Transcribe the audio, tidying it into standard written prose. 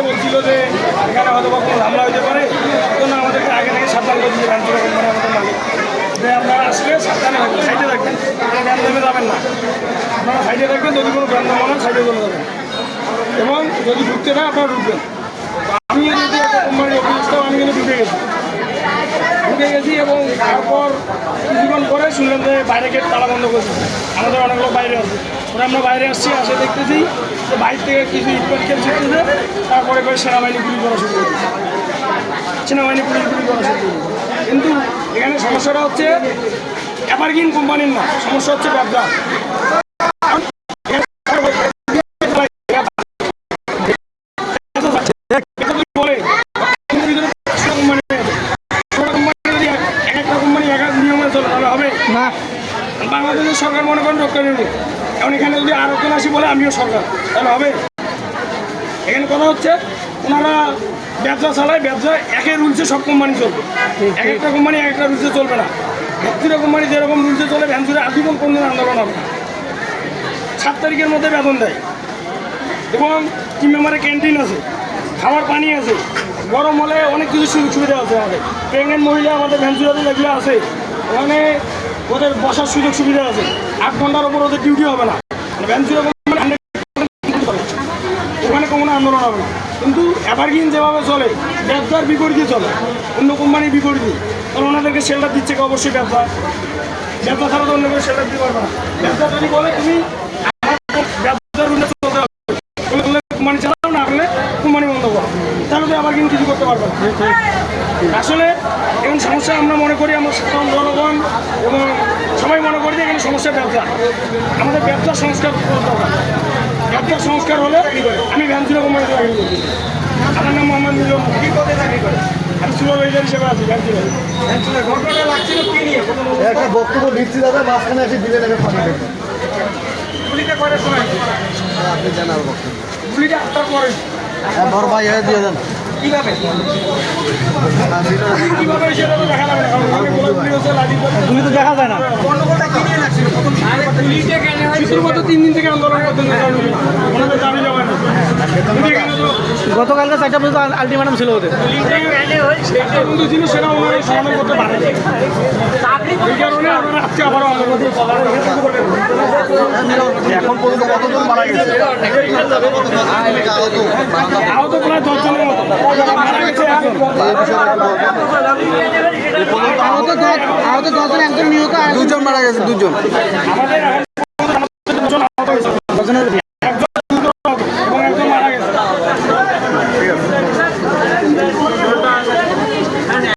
বলছিল যে এখানে হয়তো বা কোনো ঝামেলা হতে পারে, তখন আমাদেরকে আগে থেকে সাবধান করে দিয়েছে ভ্যানচুরা কোম্পানি আমাদের মালিক যে আপনারা আসলে সাবধানে থাকবেন, সাইডে থাকবেন, ভ্যান নেমে যাবেন না, আপনারা সাইডে থাকবেন, যদি কোনো ভ্যান নামান সাইডে চলে যাবেন এবং যদি ঢুকতে না আপনারা ঢুকবেন। আমি যদি একটা কোম্পানির অফিসটাও আমি কিন্তু ঢুকে গেছি এবং তারপর কিছুক্ষণ পরে শুনলাম যে বাইরে গেট তালা বন্ধ করেছে, আমাদের অনেক লোক বাইরে আছে, ওরা আমরা বাইরে আসছি, আসে দেখতেছি যে বাইরে থেকে কিছু ইটপাটকেল ছুটতেছে, তারপরে করে সেনাবাহিনী গুলি করা শুরু করেছে, সেনাবাহিনী পুলিশ গুলি করা শুরু করেছে। কিন্তু এখানে সমস্যাটা হচ্ছে এভারগ্রিন কোম্পানির না, সমস্যা হচ্ছে ব্যবসা। বাংলাদেশের সরকার মনে করেন রক্ষা নেই, এখন এখানে যদি আরো জন আসি বলে আমিও সরকার, তাহলে হবে? এখানে কথা হচ্ছে ওনারা ব্যবসা চালায়, ব্যবসা একের রুলসে সব কোম্পানি চলবে, এক একটা কোম্পানি এক একটা রুলসে চলবে না। ভ্যানচুরা কোম্পানি যেরকম রুলসে চলে, ভ্যানচুরা আজীবন কোনো আন্দোলন হবে না। 7 তারিখের মধ্যে বেতন দেয় এবং টিম মেম্বারের ক্যান্টিন আছে, খাবার পানি আছে, গরম হলে অনেক কিছু সুযোগ সুবিধা আছে। আমাদের প্রেগনেন্ট মহিলা আমাদের ভ্যানচুরাতে যেগুলো আছে ওখানে ওদের বসার সুযোগ সুবিধা আছে, 8 ঘন্টার ওপর ওদের ডিউটি হবে না, ভ্যানচুরা ওখানে কোনো আন্দোলন হবে না। কিন্তু এভারগ্রিন যেভাবে চলে ব্যবসার বিপরীতে চলে, অন্য কোম্পানির বিপরীতে, কারণ ওনাদেরকে শেল্টার দিচ্ছে অবশ্যই ব্যবসা ছাড়া তো অন্য কোনো শেল্টার দিতে পারবে না। ব্যবসা যদি বলে তুমি ব্যবসার রুলে চলতে হবে, কোম্পানি চালাও না হলে কোম্পানি বন্ধ করো, তাহলে তো এভারগ্রিন কিছু করতে পারবে না। আসলে এখন সমস্যা আমরা মনে করি, আমরা সাধারণ জনগণ এবং সবাই মনে করি যে এখানে সমস্যা ব্যবসা, আমাদের ব্যবসা সংস্কার করতে হবে। ব্যবসা সংস্কার হলে আমি ভ্যানচুরা কোম্পানিতে চাকরি করি, আমার নাম মোহাম্মদ মিলন, আমি সুপারভাইজার হিসেবে আছি ভ্যানচুরা। ঘটনাটা লাগছিল কি নিয়ে? একটা বক্তব্য দিচ্ছি দাদা, মাঝখানে এসে দিলে নেবে পানি দেবে। গুলিটা করে শোনাই, আপনি জানার বক্তব্য গুলিটা আপনার পরে বড় ভাই হয়ে দিয়ে দেন। কিভাবে সেটা তো দেখা যাবে না, কারণ গুলি তো দেখা যায় না। শুধুমাত্র 3 দিন থেকে আন্দোলন করতে ওনাদের দাবি জমা নেই। গতকালকে 4টা পর্যন্ত আলটিমেটাম ছিল ওদের, কিন্তু ছিল সেটা ওনারা সমাধান করতে পারে, এই কারণে ওনারা আজকে আবারও আন্দোলন এখন পর্যন্ত কতজন মারা গেছে? আহত প্রায় 10 জনের মতো মারা গেছে। আহত 10 জন, একজন নিহত, 2 জন মারা গেছে, 2 জন। আমাদের